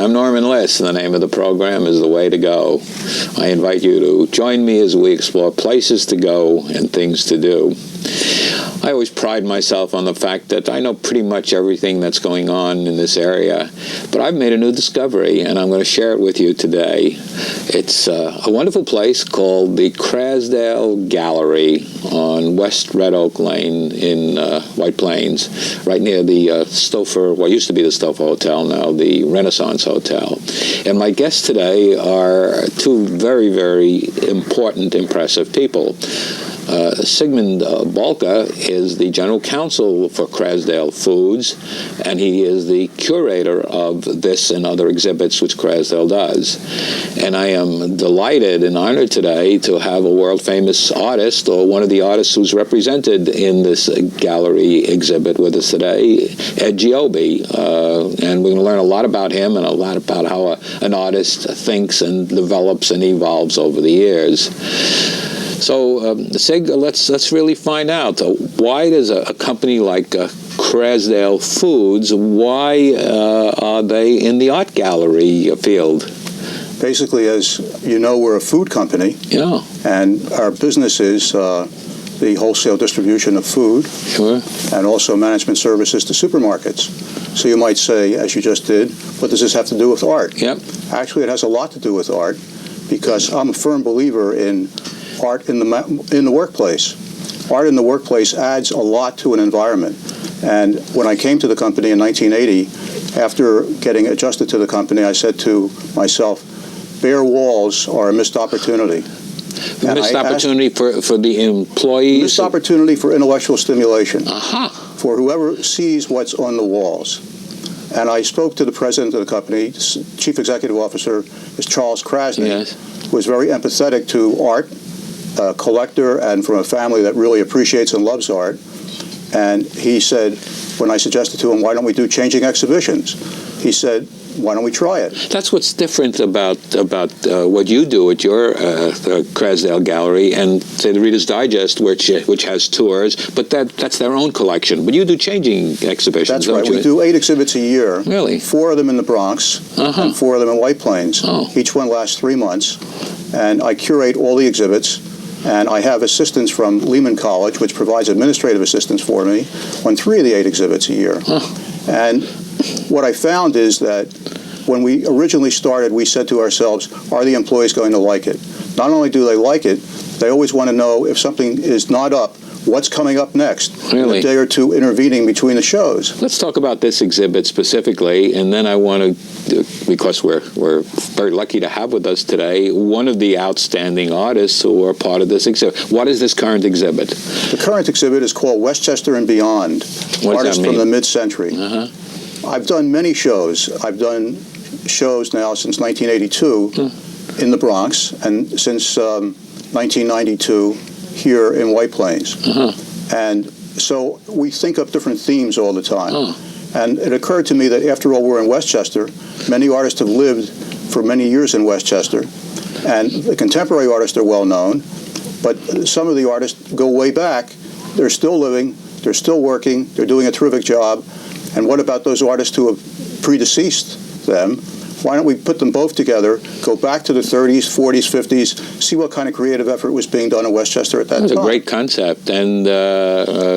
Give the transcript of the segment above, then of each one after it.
I'm Norman Liss, and the name of the program is The Way to Go. I invite you to join me as we explore places to go and things to do. I always pride myself on the fact that I know pretty much everything that's going on in this area, but I've made a new discovery, and I'm going to share it with you today. It's a wonderful place called the Krasdale Gallery on West Red Oak Lane in White Plains, right near the Stouffer, what used to be the Stouffer Hotel, now the Renaissance Hotel. And my guests today are two very, very important, impressive people. Sigmund Balka is the general counsel for Krasdale Foods, and he is the curator of this and other exhibits which Krasdale does. And I am delighted and honored today to have a world-famous artist, or one of the artists who's represented in this gallery exhibit with us today, Giobbi. And we're going to learn a lot about him and a lot about how an artist thinks and develops and evolves over the years. So, Sig, let's really find out, why does a company like Krasdale Foods, why are they in the art gallery field? Basically, as you know, we're a food company. Yeah. And our business is the wholesale distribution of food. Sure. And also management services to supermarkets. So you might say, as you just did, what does this have to do with art? Yep. Actually, it has a lot to do with art, because I'm a firm believer in art in the workplace. Art in the workplace adds a lot to an environment. And when I came to the company in 1980, after getting adjusted to the company, I said to myself, bare walls are a missed opportunity. A missed opportunity for the employees? Missed opportunity for intellectual stimulation. Aha. For whoever sees what's on the walls. And I spoke to the president of the company, chief executive officer, is Charles Krasdale, yes, who is very empathetic to art, a collector, and from a family that really appreciates and loves art. And he said, when I suggested to him, why don't we do changing exhibitions? He said, why don't we try it? That's what's different about what you do at your Krasdale Gallery and, say, the Reader's Digest, which has tours, but that's their own collection. But you do changing exhibitions, That's don't right. you? We do 8 exhibits a year. Really? 4 of them in the Bronx, and 4 of them in White Plains. Oh. Each one lasts 3 months. And I curate all the exhibits. And I have assistance from Lehman College, which provides administrative assistance for me on 3 of the 8 exhibits a year. Oh. And what I found is that when we originally started, we said to ourselves, are the employees going to like it? Not only do they like it, they always want to know if something is not up, what's coming up next? Really? A day or 2 intervening between the shows. Let's talk about this exhibit specifically, and then I want to, because we're very lucky to have with us today one of the outstanding artists who are part of this exhibit. What is this current exhibit? The current exhibit is called Westchester and Beyond, artists from the mid-century. I've done many shows. I've done shows now since 1982 in the Bronx, and since 1992 here in White Plains. And so we think up different themes all the time. And it occurred to me that after all, we're in Westchester. Many artists have lived for many years in Westchester, and the contemporary artists are well known, but some of the artists go way back. They're still living, they're still working, they're doing a terrific job. And what about those artists who have predeceased them? Why don't we put them both together, go back to the 30s, 40s, 50s, see what kind of creative effort was being done in Westchester at that time? That's a great concept. And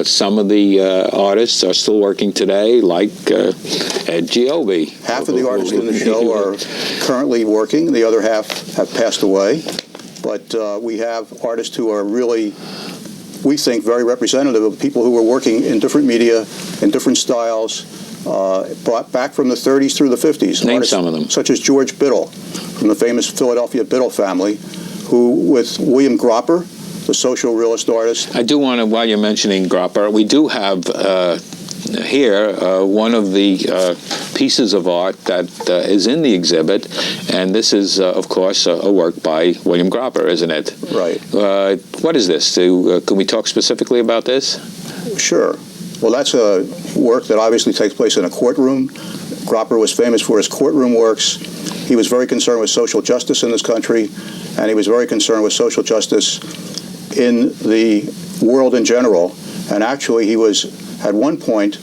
some of the artists are still working today, like Giobbi. Half of the artists in the show are currently working. The other half have passed away. But we have artists who are really, we think, very representative of people who were working in different media, in different styles, brought back from the 30s through the 50s. Name some of them. Such as George Biddle, from the famous Philadelphia Biddle family, who, with William Gropper, the social realist artist. I do want to, while you're mentioning Gropper, we do have here one of the pieces of art that is in the exhibit, and this is, of course, a work by William Gropper, isn't it? Right. What is this? Can we talk specifically about this? Sure. Well, that's a work that obviously takes place in a courtroom. Gropper was famous for his courtroom works. He was very concerned with social justice in this country, and he was very concerned with social justice in the world in general. And actually, he was, at one point,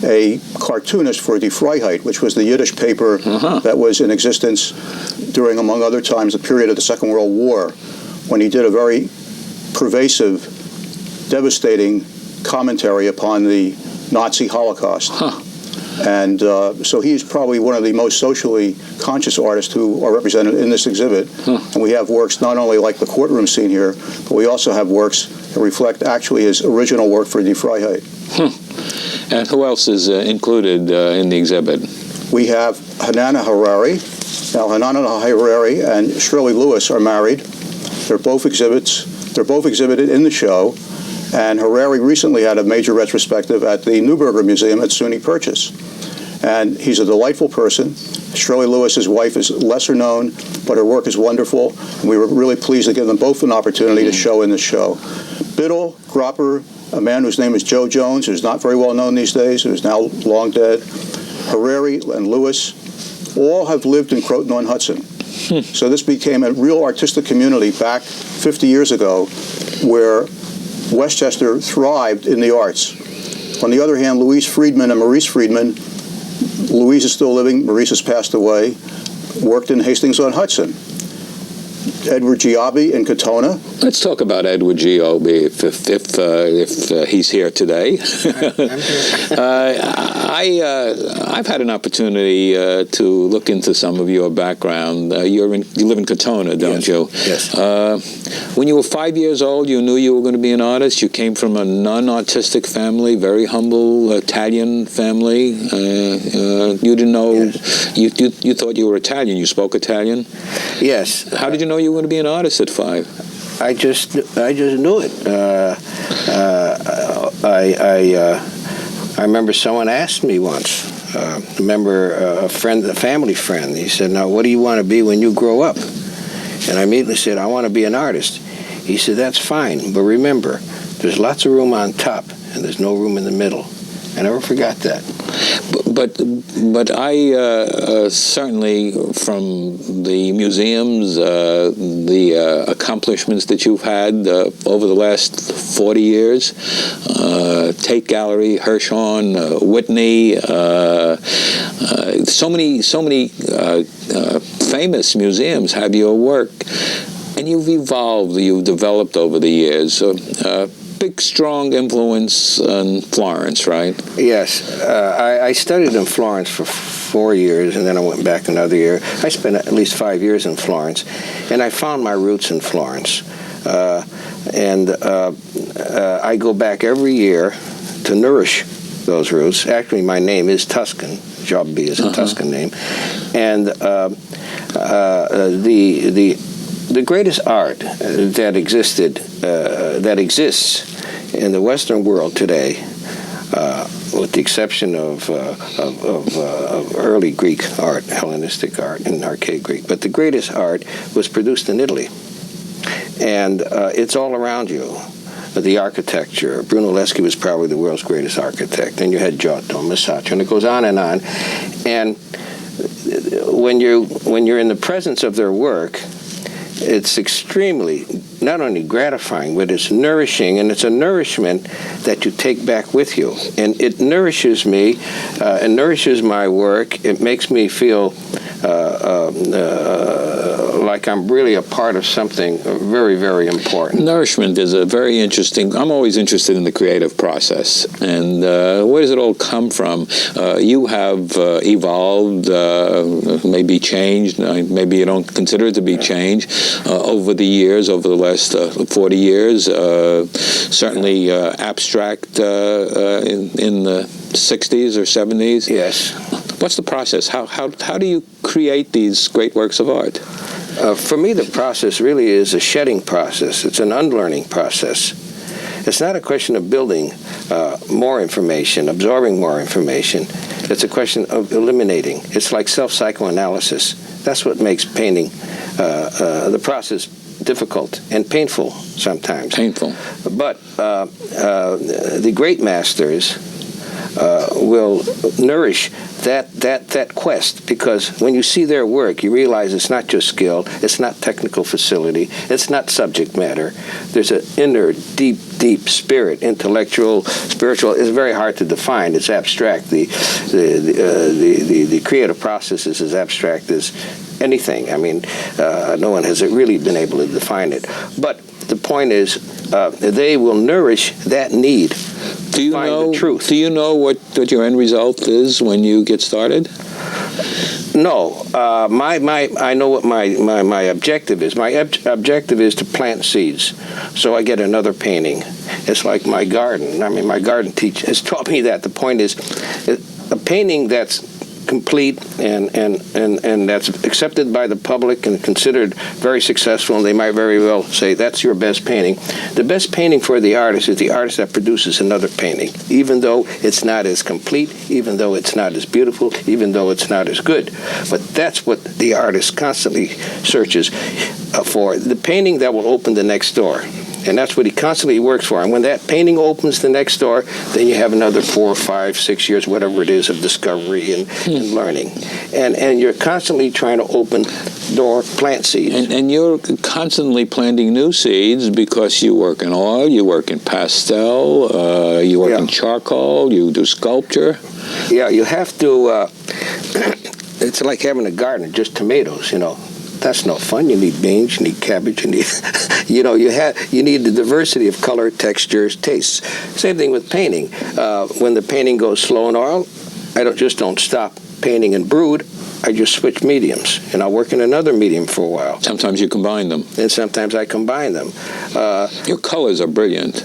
a cartoonist for Die Freiheit, which was the Yiddish paper that was in existence during, among other times, the period of the Second World War, when he did a very pervasive, devastating commentary upon the Nazi Holocaust. And so he's probably one of the most socially conscious artists who are represented in this exhibit. And we have works not only like the courtroom scene here, but we also have works that reflect actually his original work for Die Freiheit. And who else is included in the exhibit? We have Hanana Harari. Now, Hanana Harari and Shirley Lewis are married. They're both exhibited in the show. And Harari recently had a major retrospective at the Neuberger Museum at SUNY Purchase. And he's a delightful person. Shirley Lewis, his wife, is lesser known, but her work is wonderful. And we were really pleased to give them both an opportunity to show in this show. Biddle Gropper, a man whose name is Joe Jones, who's not very well known these days, who's now long dead. Harari and Lewis all have lived in Croton-on-Hudson. So this became a real artistic community back 50 years ago where Westchester thrived in the arts. On the other hand, Louise Friedman and Maurice Friedman, Louise is still living, Maurice has passed away, worked in Hastings-on-Hudson. Edward Giobbi in Katona. Let's talk about Edward Giobbi if he's here today. I've had an opportunity to look into some of your background. You live in Katona, don't you? Yes. When you were 5 years old, you knew you were going to be an artist. You came from a non-artistic family, very humble Italian family. You didn't know. Yes. You thought you were Italian. You spoke Italian. Yes. How did you know you were going to be an artist at 5? I just knew it. I remember someone asked me once. Remember a family friend. He said, "Now, what do you want to be when you grow up?" And I immediately said, "I want to be an artist." He said, "That's fine, but remember, there's lots of room on top, and there's no room in the middle." I never forgot that. But I certainly, from the museums, the accomplishments that you've had over the last 40 years, Tate Gallery, Hirshhorn, Whitney, so many famous museums have your work, and you've evolved, you've developed over the years. Big, strong influence in Florence, right? Yes. I studied in Florence for 4 years, and then I went back another year. I spent at least 5 years in Florence, and I found my roots in Florence. I go back every year to nourish those roots. Actually, my name is Tuscan. Giobbi is a Tuscan name. And the greatest art that exists in the Western world today, with the exception of early Greek art, Hellenistic art, and archaic Greek, but the greatest art was produced in Italy, and it's all around you. The architecture. Brunelleschi was probably the world's greatest architect. Then you had Giotto, Masaccio, and it goes on. And when you're in the presence of their work, it's extremely not only gratifying, but it's nourishing, and it's a nourishment that you take back with you. And it nourishes me, and nourishes my work. It makes me feel like I'm really a part of something very, very important. Nourishment is a very interesting. I'm always interested in the creative process, and where does it all come from? You have evolved, maybe changed. Maybe you don't consider it to be changed over the years, over the last 40 years. Certainly abstract in the 60s or 70s. Yes. What's the process? How do you create these great works of art? For me, the process really is a shedding process. It's an unlearning process. It's not a question of building more information, absorbing more information. It's a question of eliminating. It's like self-psychoanalysis. That's what makes painting the process difficult and painful sometimes. Painful. But the great masters will nourish that quest, because when you see their work, you realize it's not just skill, it's not technical facility, it's not subject matter. There's an inner, deep spirit, intellectual, spiritual. It's very hard to define. It's abstract. The creative process is as abstract as anything. I mean, no one has really been able to define it. But the point is, they will nourish that need. Do you know the truth? Do you know what your end result is when you get started? No, I know what my objective is. My objective is to plant seeds, so I get another painting. It's like my garden. I mean, my garden teacher has taught me that. The point is, a painting that's complete and that's accepted by the public and considered very successful, and they might very well say that's your best painting. The best painting for the artist is the artist that produces another painting, even though it's not as complete, even though it's not as beautiful, even though it's not as good. But that's what the artist constantly searches for, the painting that will open the next door. And that's what he constantly works for. And when that painting opens the next door, then you have another 4, 5, 6 years, whatever it is, of discovery and learning. And you're constantly trying to open door, plant seeds. And you're constantly planting new seeds because you work in oil, you work in pastel, you work in charcoal, you do sculpture. Yeah, you have to, it's like having a garden, just tomatoes, you know. That's no fun. You need beans, you need cabbage, you need, you need the diversity of color, textures, tastes. Same thing with painting. When the painting goes slow in oil, I don't stop painting and brood. I just switch mediums, and I'll work in another medium for a while. Sometimes you combine them. And sometimes I combine them. Your colors are brilliant.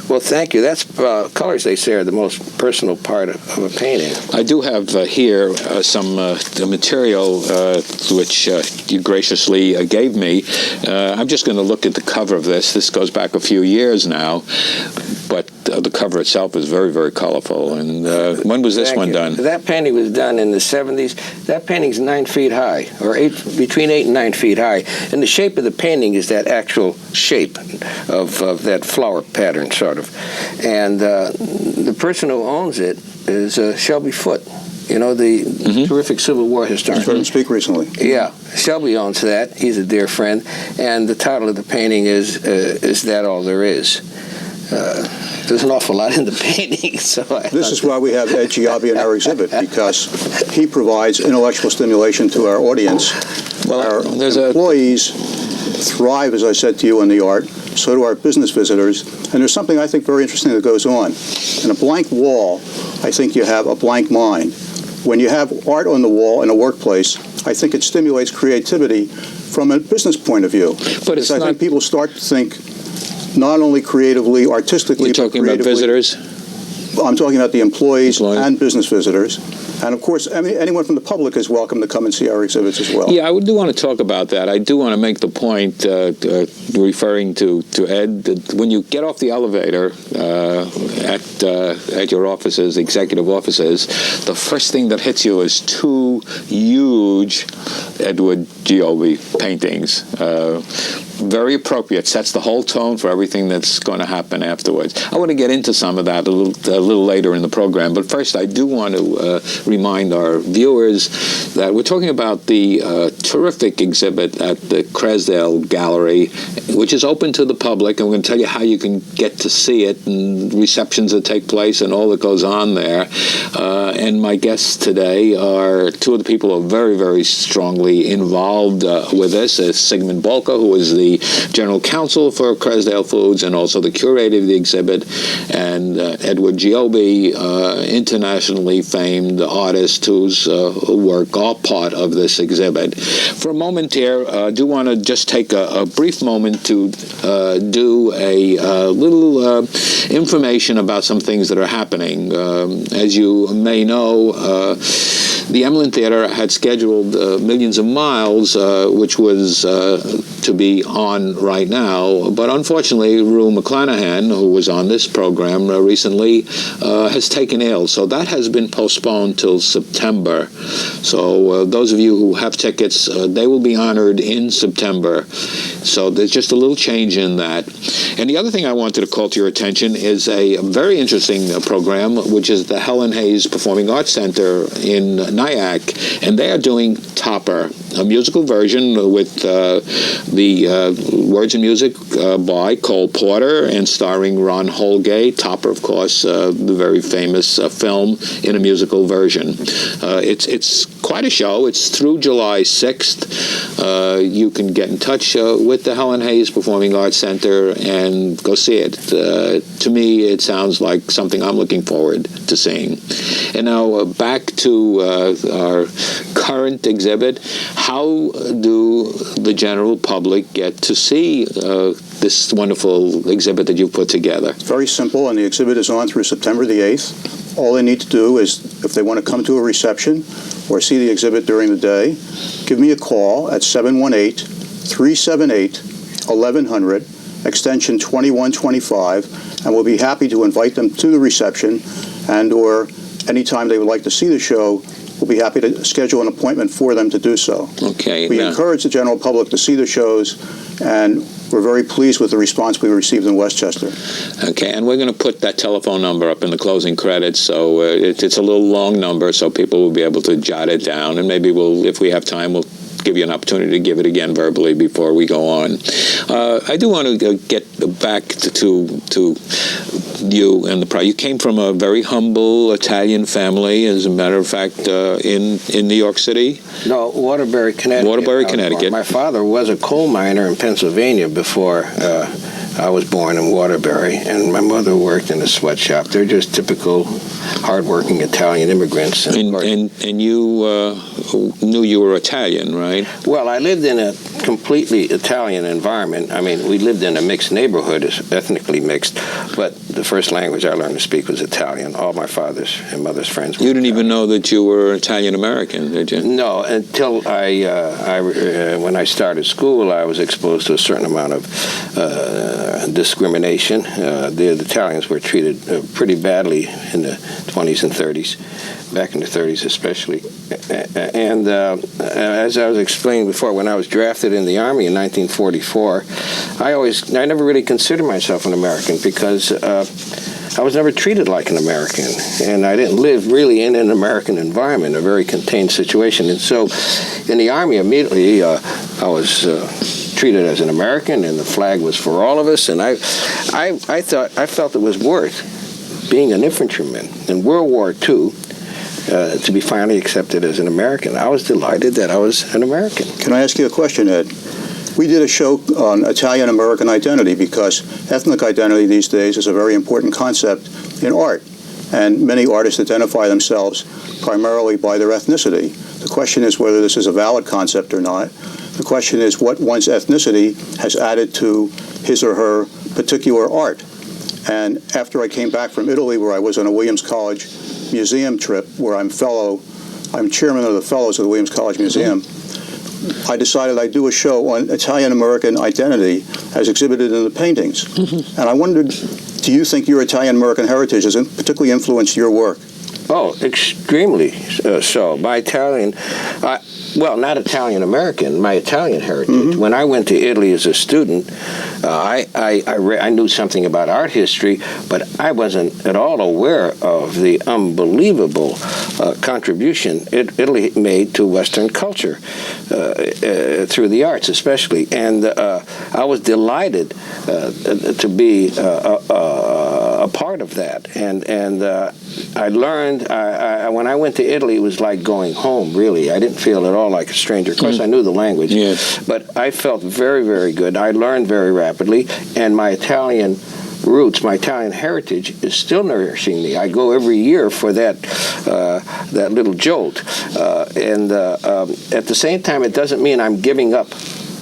Well, thank you. That's colors, they say, are the most personal part of a painting. I do have here some material which you graciously gave me. I'm just going to look at the cover of this. This goes back a few years now, but the cover itself is very, very colorful. And when was this one done? That painting was done in the 70s. That painting's 9 feet high, or between 8 and 9 feet high. And the shape of the painting is that actual shape of that flower pattern, sort of. And the person who owns it is Shelby Foote, you know, the terrific Civil War historian. He's heard him speak recently. Yeah, Shelby owns that. He's a dear friend. And the title of the painting is That All There Is? There's an awful lot in the painting. So this is why we have Ed Giobbi in our exhibit, because he provides intellectual stimulation to our audience. Well, our employees thrive, as I said to you, in the art. So do our business visitors. And there's something I think very interesting that goes on. In a blank wall, I think you have a blank mind. When you have art on the wall in a workplace, I think it stimulates creativity from a business point of view. But it's I think people start to think not only creatively, artistically, You're talking about visitors? I'm talking about the employees and business visitors. And, of course, anyone from the public is welcome to come and see our exhibits as well. Yeah, I do want to talk about that. I do want to make the point, referring to Ed, that when you get off the elevator at your offices, executive offices, the first thing that hits you is 2 huge Edward Giobbi paintings. Very appropriate, sets the whole tone for everything that's going to happen afterwards. I want to get into some of that a little later in the program, but first I do want to remind our viewers that we're talking about the terrific exhibit at the Krasdale Gallery, which is open to the public, and we're going to tell you how you can get to see it and receptions that take place and all that goes on there. And my guests today are 2 of the people who are very, very strongly involved with this. Sigmund Balka, who is the General Counsel for Krasdale Foods and also the curator of the exhibit, and Edward Giobbi, internationally famed artist whose work are part of this exhibit. For a moment here, I do want to just take a brief moment to do a little information about some things that are happening. As you may know, the Emlyn Theater had scheduled Millions of Miles, which was to be on right now, but unfortunately Rue McClanahan, who was on this program recently, has taken ill, so that has been postponed till September. So those of you who have tickets, they will be honored in September. So there's just a little change in that. And the other thing I wanted to call to your attention is a very interesting program, which is the Helen Hayes Performing Arts Center in Nyack, and they are doing Topper, a musical version with the words and music by Cole Porter and starring Ron Holgate. Topper, of course, the very famous film in a musical version. It's quite a show. It's through July 6th. You can get in touch with the Helen Hayes Performing Arts Center and go see it. To me, it sounds like something I'm looking forward to seeing. And now back to our current exhibit. How do the general public get to see this wonderful exhibit that you've put together? Very simple, and the exhibit is on through September the 8th. All they need to do is, if they want to come to a reception or see the exhibit during the day, give me a call at 718-378-1100, extension 2125, and we'll be happy to invite them to the reception, and or anytime they would like to see the show, we'll be happy to schedule an appointment for them to do so. Okay. We encourage the general public to see the shows, and we're very pleased with the response we received in Westchester. Okay, and we're going to put that telephone number up in the closing credits, so it's a little long number, so people will be able to jot it down, and maybe if we have time, we'll give you an opportunity to give it again verbally before we go on. I do want to get back to you and the project. You came from a very humble Italian family, as a matter of fact, in New York City? No, Waterbury, Connecticut. Waterbury, Connecticut. My father was a coal miner in Pennsylvania before I was born in Waterbury, and my mother worked in a sweatshop. They're just typical hardworking Italian immigrants. And you knew you were Italian, right? Well, I lived in a completely Italian environment. I mean, we lived in a mixed neighborhood, ethnically mixed, but the first language I learned to speak was Italian. All my father's and mother's friends were You didn't Italian. even know that you were Italian-American, did you? No, until when I started school, I was exposed to a certain amount of discrimination. The Italians were treated pretty badly in the 20s and 30s, back in the 30s especially. And as I was explaining before, when I was drafted in the Army in 1944, I never really considered myself an American because I was never treated like an American, and I didn't live really in an American environment, a very contained situation. And so in the Army, immediately I was treated as an American, and the flag was for all of us, and I felt it was worth being an infantryman in World War II to be finally accepted as an American. I was delighted that I was an American. Can I ask you a question, Ed? We did a show on Italian-American identity because ethnic identity these days is a very important concept in art, and many artists identify themselves primarily by their ethnicity. The question is whether this is a valid concept or not. The question is what one's ethnicity has added to his or her particular art. And after I came back from Italy, where I was on a Williams College museum trip, where I'm chairman of the Fellows of the Williams College Museum, I decided I'd do a show on Italian-American identity as exhibited in the paintings. And I wondered, do you think your Italian-American heritage has particularly influenced your work? Oh, extremely so. My Italian, well, not Italian-American, my Italian heritage. When I went to Italy as a student, I knew something about art history, but I wasn't at all aware of the unbelievable contribution Italy made to Western culture through the arts, especially. And I was delighted to be a part of that. And I learned, when I went to Italy, it was like going home, really. I didn't feel at all like a stranger. Of course, I knew the language, but I felt very, very good. I learned very rapidly, and my Italian roots, my Italian heritage is still nourishing me. I go every year for that little jolt. And at the same time, it doesn't mean I'm giving up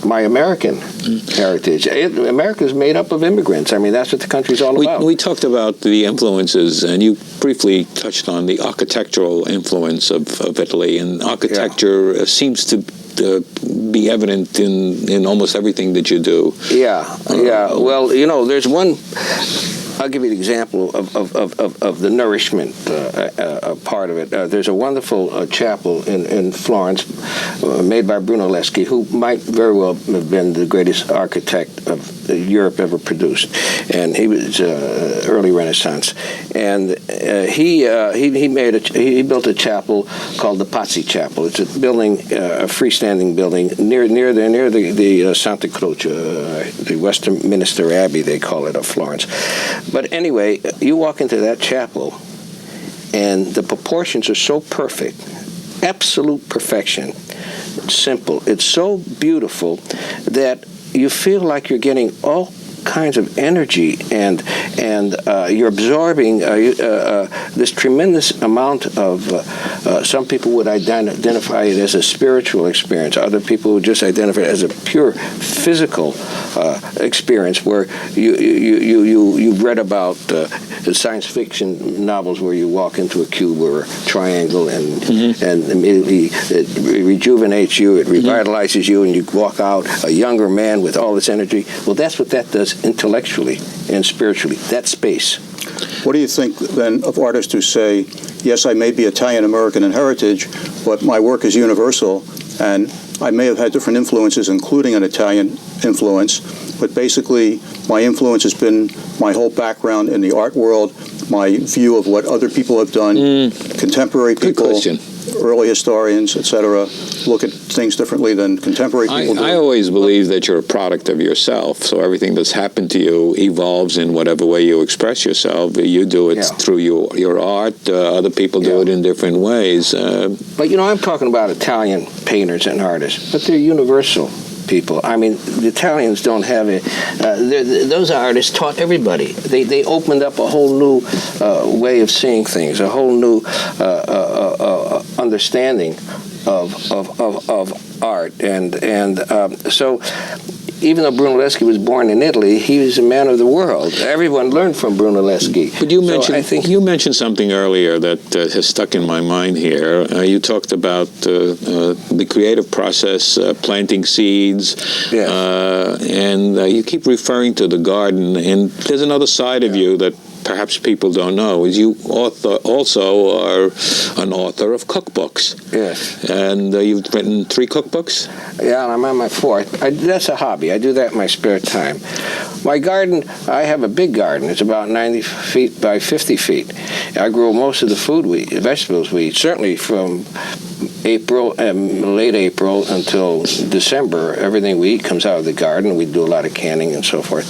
my American heritage. America is made up of immigrants. I mean, that's what the country's all about. We talked about the influences, and you briefly touched on the architectural influence of Italy, and architecture seems to be evident in almost everything that you do. Yeah. Well, there's one I'll give you an example of the nourishment part of it. There's a wonderful chapel in Florence made by Bruno Leschi, who might very well have been the greatest architect of Europe ever produced, and he was early Renaissance. And he built a chapel called the Pazzi Chapel. It's a building, a freestanding building near the Santa Croce, the Westminster Abbey, they call it, of Florence. But anyway, you walk into that chapel, and the proportions are so perfect, absolute perfection. It's simple. It's so beautiful that you feel like you're getting all kinds of energy, and you're absorbing this tremendous amount of, some people would identify it as a spiritual experience. Other people would just identify it as a pure physical experience, where you've read about the science fiction novels where you walk into a cube or a triangle, and immediately it rejuvenates you, it revitalizes you, and you walk out a younger man with all this energy. Well, that's what that does intellectually and spiritually, that space. What do you think, then, of artists who say, yes, I may be Italian-American in heritage, but my work is universal, and I may have had different influences, including an Italian influence, but basically my influence has been my whole background in the art world, my view of what other people have done, contemporary people, early historians, etc., look at things differently than contemporary people do. I always believe that you're a product of yourself, so everything that's happened to you evolves in whatever way you express yourself. You do it through your art, other people do it in different ways. But, I'm talking about Italian painters and artists, but they're universal people. I mean, the Italians don't have it. Those artists taught everybody. They opened up a whole new way of seeing things, a whole new understanding of art, and so. Even though Brunelleschi was born in Italy, he was a man of the world. Everyone learned from Brunelleschi. But you mentioned something earlier that has stuck in my mind here. You talked about the creative process, planting seeds, and you keep referring to the garden. And there's another side of you that perhaps people don't know, is you also are an author of cookbooks. Yes. And you've written 3 cookbooks? Yeah, and I'm on my 4th. That's a hobby. I do that in my spare time. My garden, I have a big garden. It's about 90 feet by 50 feet. I grow most of the vegetables we eat, certainly from April, late April until December. Everything we eat comes out of the garden. We do a lot of canning and so forth.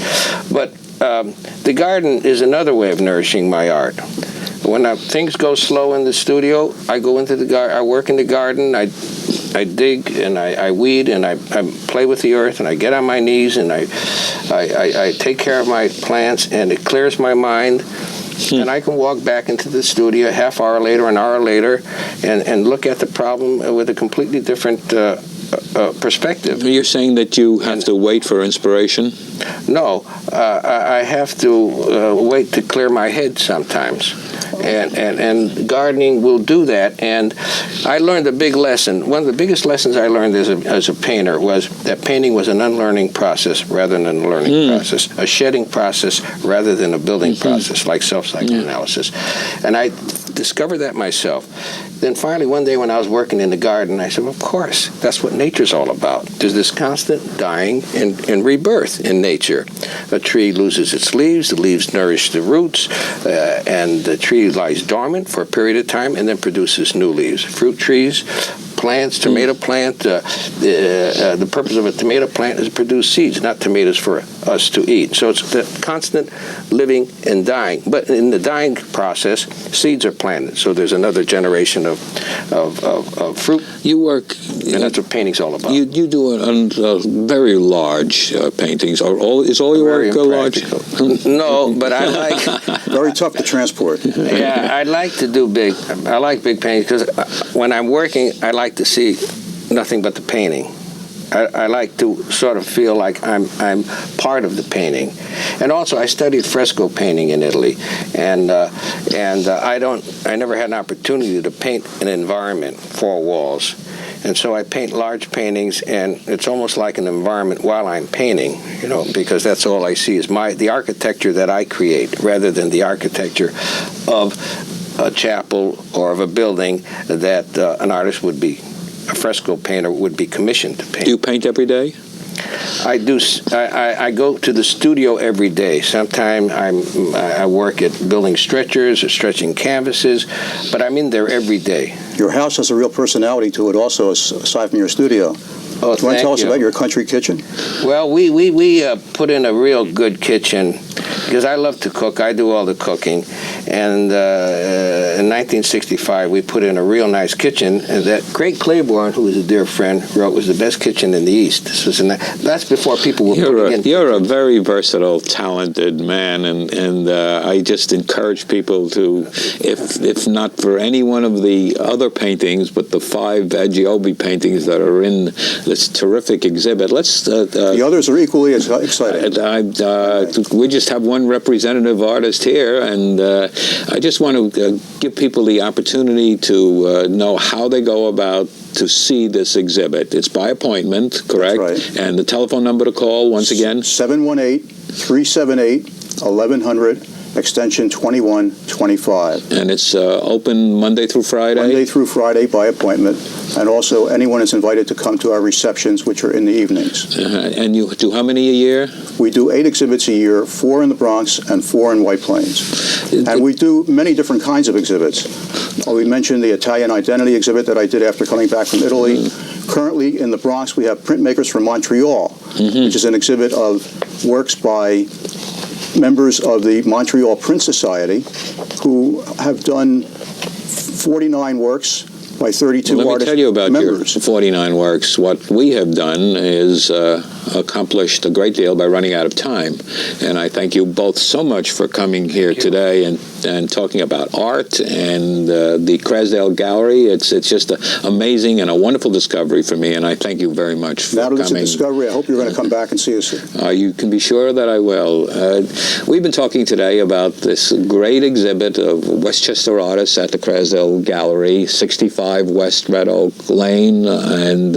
But the garden is another way of nourishing my art. When things go slow in the studio, I go into the garden. I work in the garden. I dig and I weed and I play with the earth and I get on my knees and I take care of my plants, and it clears my mind. And I can walk back into the studio a half hour later, an hour later, and look at the problem with a completely different perspective. You're saying that you have to wait for inspiration? No, I have to wait to clear my head sometimes. And gardening will do that. And I learned a big lesson. One of the biggest lessons I learned as a painter was that painting was an unlearning process rather than a learning process, a shedding process rather than a building process, like self-psychoanalysis. And I discovered that myself. Then finally, one day when I was working in the garden, I said, well, of course, that's what nature's all about. There's this constant dying and rebirth in nature. A tree loses its leaves, the leaves nourish the roots, and the tree lies dormant for a period of time and then produces new leaves. Fruit trees, plants, tomato plant, the purpose of a tomato plant is to produce seeds, not tomatoes for us to eat. So it's the constant living and dying. But in the dying process, seeds are planted. So there's another generation of fruit. You work... And that's what painting's all about. You do very large paintings. Is all your work large? No, but I like... Very tough to transport. Yeah, I like to do big. I like big paintings because when I'm working, I like to see nothing but the painting. I like to sort of feel like I'm part of the painting. And also, I studied fresco painting in Italy, and I never had an opportunity to paint an environment, 4 walls. And so I paint large paintings, and it's almost like an environment while I'm painting, because that's all I see is the architecture that I create, rather than the architecture of a chapel or of a building that an artist would be, a fresco painter would be commissioned to paint. Do you paint every day? I do. I go to the studio every day. Sometimes I work at building stretchers or stretching canvases, but I'm in there every day. Your house has a real personality to it also, aside from your studio. Oh, do you want to tell us about your country kitchen? Well, we put in a real good kitchen, because I love to cook. I do all the cooking. And in 1965, we put in a real nice kitchen that Craig Claiborne, who is a dear friend, wrote was the best kitchen in the East. That's before people were putting in. You're a very versatile, talented man, and I just encourage people to, if not for any one of the other paintings, but the 5 Giobbi paintings that are in this terrific exhibit. The others are equally as exciting. We just have one representative artist here, and I just want to give people the opportunity to know how they go about to see this exhibit. It's by appointment, correct? That's right. And the telephone number to call, once again? 718-378-1100. Extension 2125. And it's open Monday through Friday? Monday through Friday by appointment. And also anyone is invited to come to our receptions, which are in the evenings. And you do how many a year? We do 8 exhibits a year, 4 in the Bronx and 4 in White Plains. And we do many different kinds of exhibits. We mentioned the Italian Identity exhibit that I did after coming back from Italy. Currently in the Bronx, we have Printmakers from Montreal, which is an exhibit of works by members of the Montreal Print Society who have done 49 works by 32 Let me artist tell you about members. your 49 works. What we have done is accomplished a great deal by running out of time. And I thank you both so much for coming here today and talking about art and the Krasdale Gallery. It's just amazing and a wonderful discovery for me, and I thank you very much for coming. Now that it's a discovery, I hope you're going to come back and see us. You can be sure that I will. We've been talking today about this great exhibit of Westchester artists at the Krasdale Gallery, 65 West Red Oak Lane, and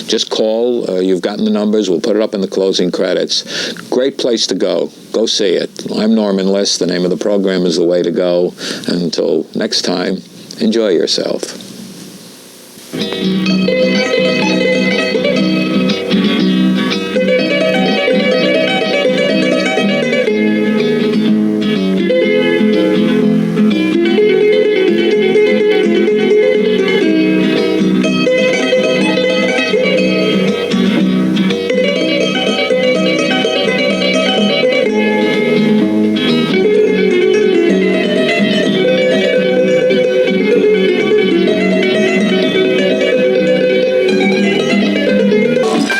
just call. You've gotten the numbers. We'll put it up in the closing credits. Great place to go. Go see it. I'm Norman Liss. The name of the program is The Way to Go. Until next time, enjoy yourself.